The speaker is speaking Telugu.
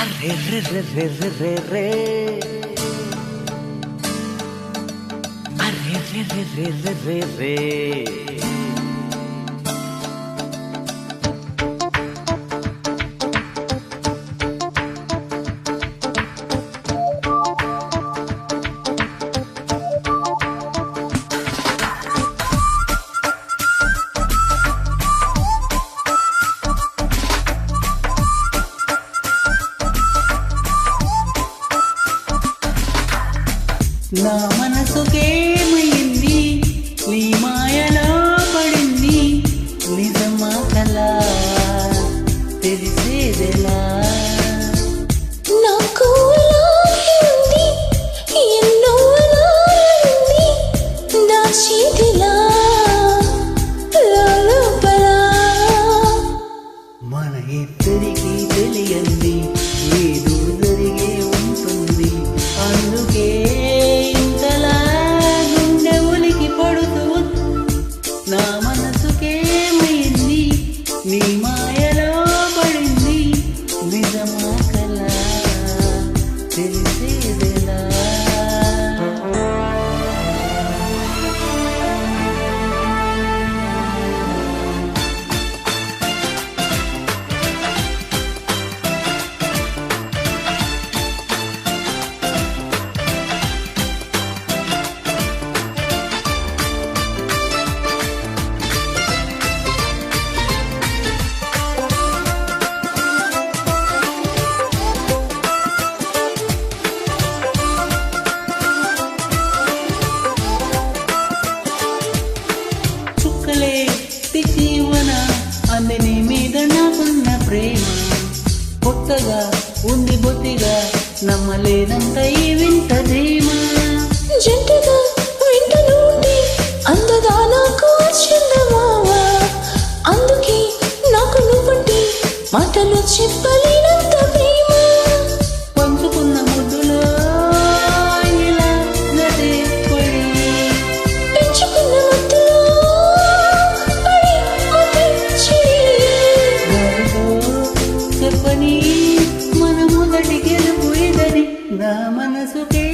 అర్రే రే రే రే రే రే రే అర్రే రే రే రే రే రే రే నా మనసుకేమైంది నీ మాయలో పడింది నిజమా కలా తెలిసేదెలా నాకు ఉంది ఎన్నో ఉంది నా చేతిలా లోపల మన ఇద్దరికి తెలియంది ఏదో జరిగే ఉంటుంది అందుకే ఇంతలా గుండె ఉలికి పడుతూ నా మనసుకేమైంది నీ మాయలో పడింది నిజమా కలా తెలిసేదెలా చుక్కలే తిచ్చివన అందని మీద నాకున్న ప్రేమ కొత్తగా ఉంది బొత్తిగా నమ్మలేనంత ఈ వింత ధీమ జంటగా వింటనుండి అందగా నాకు చందమావా అందుకే నాకు నువ్వంటే మాటలు చెప్పలేనంత ప్రేమ పంచుకున్న ముద్దులో ఇలా నదే పడి పెంచుకున్న మత్తులో పడి మతించి గాలితో చెప్పని మన మొదటి గెలుపు ఇదని నా మనసుకే